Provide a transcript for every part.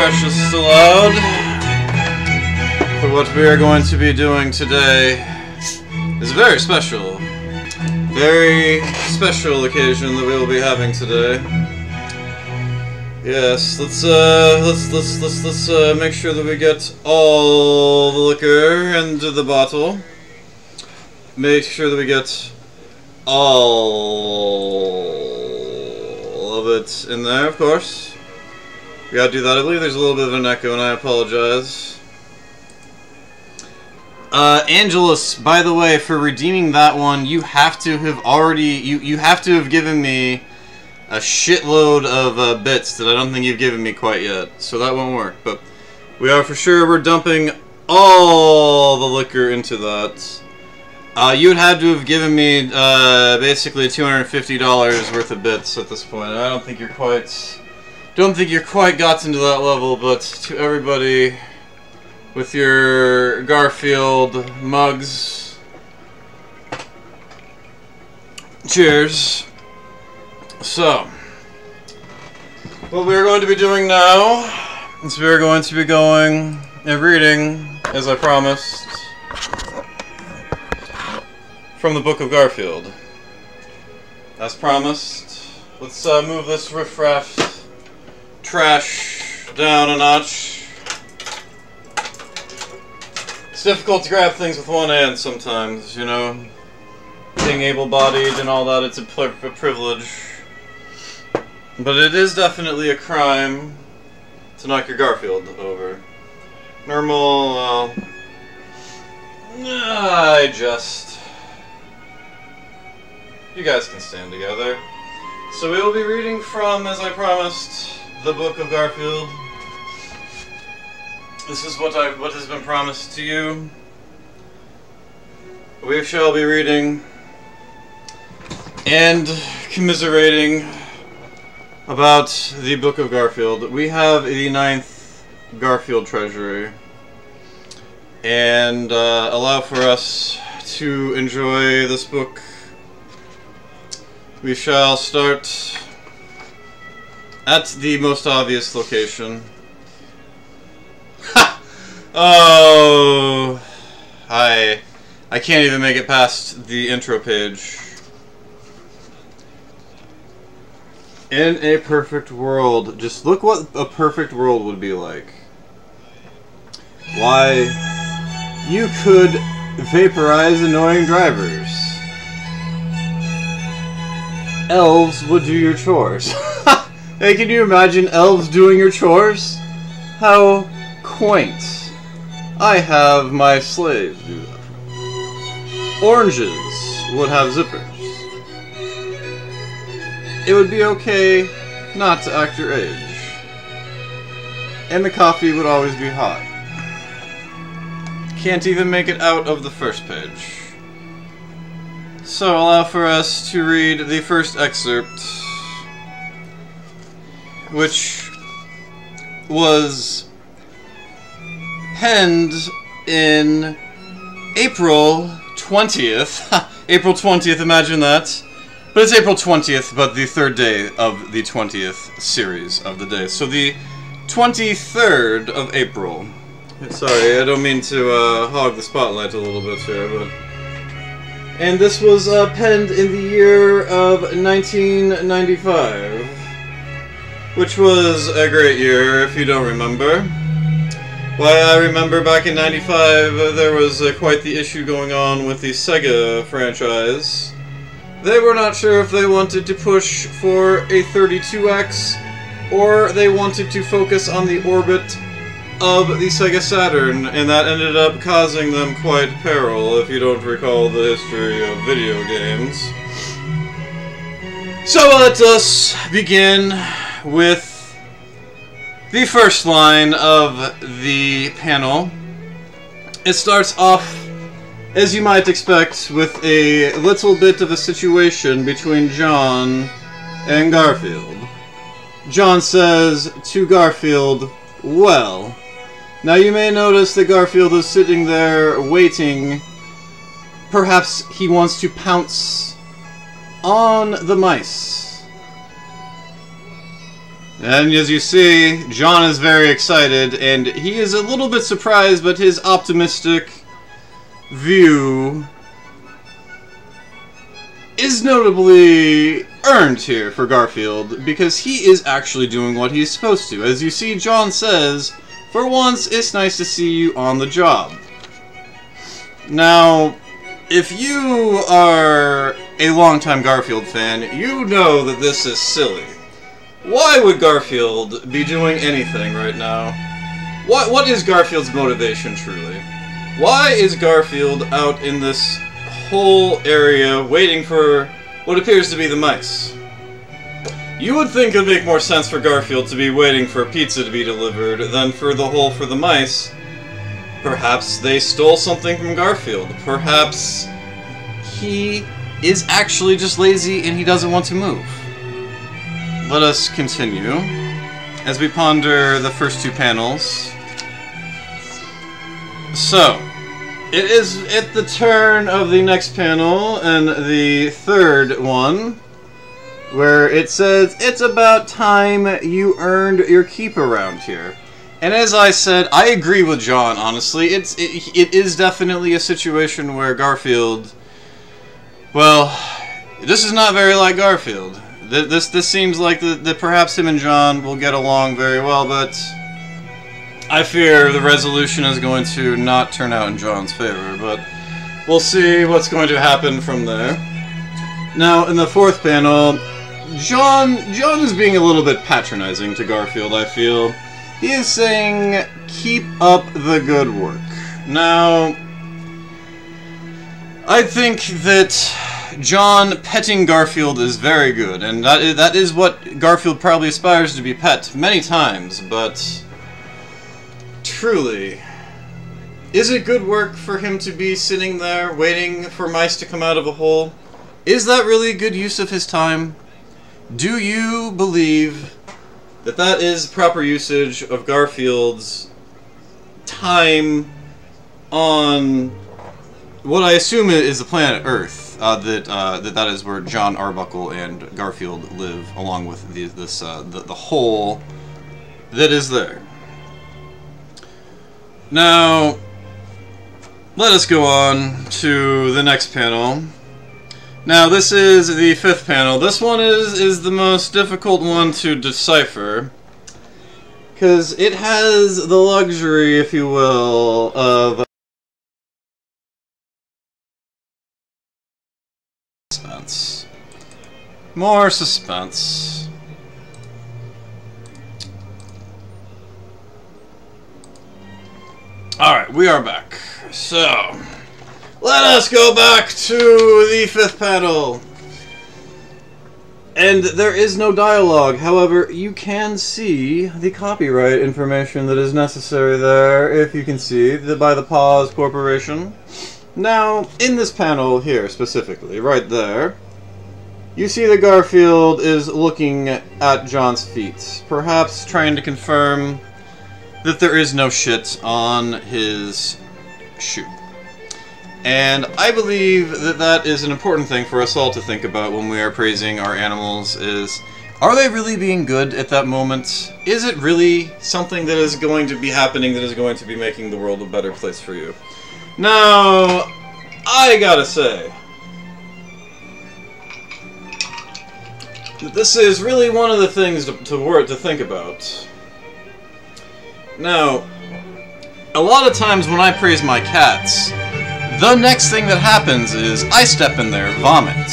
precious allowed for what we are going to be doing today is a very special occasion that we will be having today. Yes, let's make sure that we get all the liquor into the bottle. Make sure that we get all of it in there, of course. We gotta do that. I believe there's a little bit of an echo, and I apologize. Angelus, by the way, for redeeming that one, you have to have already you have to have given me a shitload of bits that I don't think you've given me quite yet, so that won't work. But we're dumping all the liquor into that. You would have to have given me basically $250 worth of bits at this point. I don't think you're quite got into that level, but to everybody with your Garfield mugs, cheers. So, what we're going to be doing now is we're going to be going and reading, as I promised, from the Book of Garfield. As promised, let's move this riffraff trash down a notch. It's difficult to grab things with one hand sometimes, you know. Being able-bodied and all that, it's a privilege. But it is definitely a crime to knock your Garfield over. Normal, you guys can stand together. So we will be reading from, as I promised, the Book of Garfield. This is what has been promised to you. We shall be reading and commiserating about the Book of Garfield. We have the 9th Garfield Treasury, and allow for us to enjoy this book. We shall start at the most obvious location. Ha! Oh, I can't even make it past the intro page. In a perfect world, just look what a perfect world would be like. Why, you could vaporize annoying drivers. Elves would do your chores. Hey, can you imagine elves doing your chores? How quaint. I have my slaves do that. Oranges would have zippers. It would be okay not to act your age. And the coffee would always be hot. Can't even make it out of the first page. So allow for us to read the first excerpt, which was penned in April 20th. April 20th, imagine that. But it's April 20th, but the third day of the 20th series of the day. So the 23rd of April. Sorry, I don't mean to hog the spotlight a little bit here, but... And this was penned in the year of 1995, which was a great year, if you don't remember. Why, I remember back in 95, there was quite the issue going on with the Sega franchise. They were not sure if they wanted to push for a 32X, or they wanted to focus on the orbit of the Sega Saturn, and that ended up causing them quite peril, if you don't recall the history of video games. So let us begin with the first line of the panel. It starts off, as you might expect, with a little bit of a situation between John and Garfield. John says to Garfield, "Well." Now you may notice that Garfield is sitting there waiting. Perhaps he wants to pounce on the mice. And as you see, John is very excited, and he is a little bit surprised, but his optimistic view is notably earned here for Garfield, because he is actually doing what he's supposed to. As you see, John says, "For once, it's nice to see you on the job." Now, if you are a longtime Garfield fan, you know that this is silly. Why would Garfield be doing anything right now? What is Garfield's motivation, truly? Why is Garfield out in this whole area waiting for what appears to be the mice? You would think it would make more sense for Garfield to be waiting for a pizza to be delivered than for the mice. Perhaps they stole something from Garfield. Perhaps he is actually just lazy and he doesn't want to move. Let us continue as we ponder the first two panels. So, it is at the turn of the next panel and the third one, where it says, "It's about time you earned your keep around here." And as I said, I agree with John, honestly. It is definitely a situation where Garfield, well, this is not very like Garfield. This seems like that perhaps him and John will get along very well, but I fear the resolution is going to not turn out in John's favor, but we'll see what's going to happen from there. Now, in the fourth panel, John is being a little bit patronizing to Garfield, I feel. He is saying, "Keep up the good work." Now, I think that John petting Garfield is very good, and that is what Garfield probably aspires to be pet many times, but truly, is it good work for him to be sitting there waiting for mice to come out of a hole? Is that really a good use of his time? Do you believe that that is proper usage of Garfield's time on what I assume is the planet Earth? That is where John Arbuckle and Garfield live, along with the hole that is there. Now, let us go on to the next panel. Now, this is the fifth panel. This one is the most difficult one to decipher, because it has the luxury, if you will, of suspense. More suspense. Alright, we are back. So, let us go back to the fifth panel. And there is no dialogue. However, you can see the copyright information that is necessary there, if you can see, by the Pause Corporation. Now, in this panel here, specifically, right there, you see that Garfield is looking at John's feet, perhaps trying to confirm that there is no shit on his shoe. And I believe that that is an important thing for us all to think about when we are praising our animals is, are they really being good at that moment? Is it really something that is going to be happening that is going to be making the world a better place for you? Now, I gotta say that this is really one of the things to think about. Now, a lot of times when I praise my cats, the next thing that happens is I step in their vomit.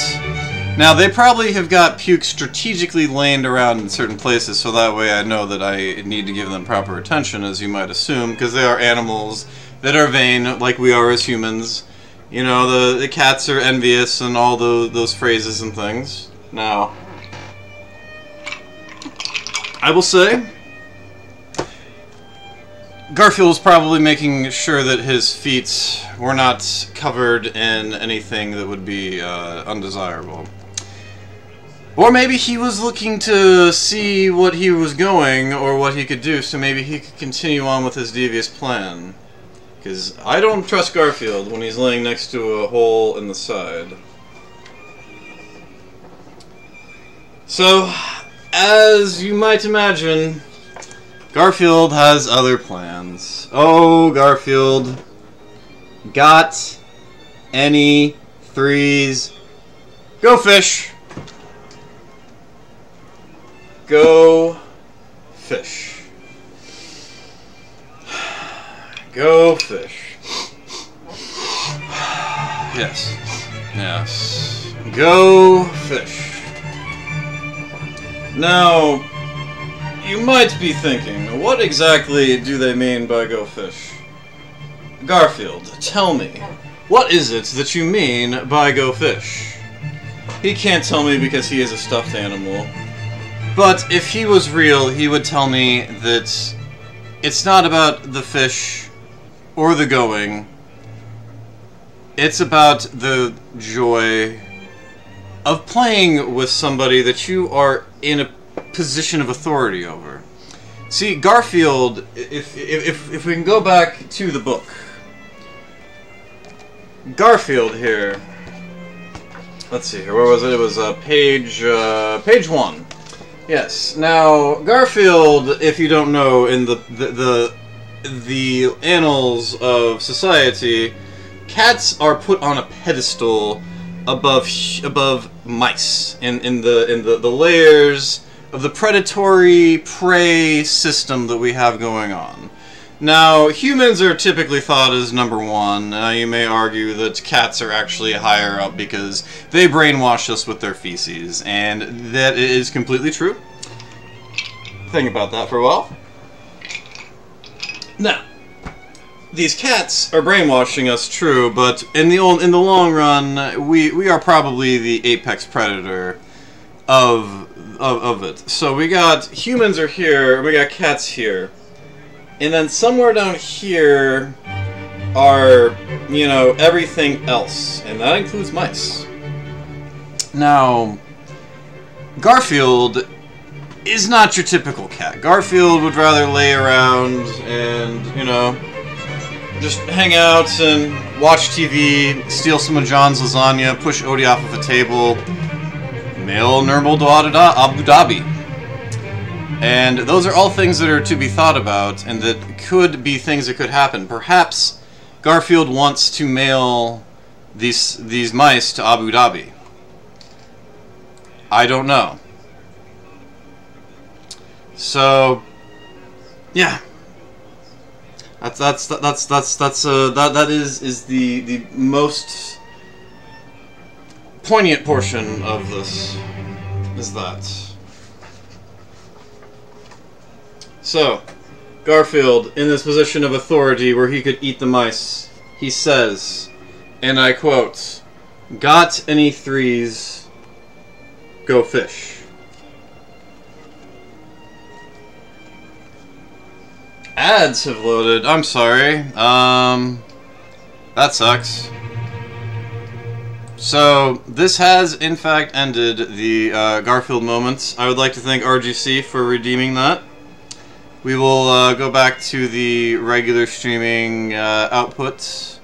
Now, they probably have got puke strategically laying around in certain places, so that way I know that I need to give them proper attention, as you might assume, because they are animals that are vain, like we are as humans. You know, the cats are envious and all those phrases and things. Now, I will say, Garfield was probably making sure that his feet were not covered in anything that would be undesirable. Or maybe he was looking to see what he was going, or what he could do, so maybe he could continue on with his devious plan. Because I don't trust Garfield when he's laying next to a hole in the side. So, as you might imagine, Garfield has other plans. Oh, Garfield. Got any threes? Go fish. Go fish. Go fish. Yes. Yes. Go fish. Now, you might be thinking, what exactly do they mean by go fish? Garfield, tell me, what is it that you mean by go fish? He can't tell me because he is a stuffed animal. But if he was real, he would tell me that it's not about the fish or the going. It's about the joy of playing with somebody that you are in a position of authority over. See, Garfield, if we can go back to the book, Garfield here. Let's see here. Where was it? It was page 1. Yes. Now, Garfield, if you don't know, in the annals of society, cats are put on a pedestal above mice in the layers of the predatory prey system that we have going on. Now, humans are typically thought as number one. You may argue that cats are actually higher up because they brainwash us with their feces, and that is completely true. Think about that for a while. Now, these cats are brainwashing us, true, but in the long run, we are probably the apex predator of it. So we got humans are here, and we got cats here. And then somewhere down here are, you know, everything else. And that includes mice. Now, Garfield is not your typical cat. Garfield would rather lay around and, you know, just hang out and watch TV, steal some of John's lasagna, push Odie off of a table, mail Nurmel to Abu Dhabi. And those are all things that are to be thought about, and that could be things that could happen. Perhaps Garfield wants to mail these mice to Abu Dhabi. I don't know. So, yeah, that is the most poignant portion of this. Is that. So, Garfield, in this position of authority where he could eat the mice, he says, and I quote, "Got any threes? Go fish." Ads have loaded. I'm sorry. That sucks. So, this has, in fact, ended the Garfield moments. I would like to thank RGC for redeeming that. We will go back to the regular streaming output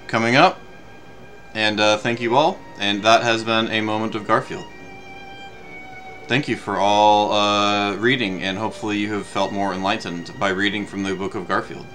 coming up. And thank you all. And that has been a moment of Garfield. Thank you for all reading, and hopefully you have felt more enlightened by reading from the Book of Garfield.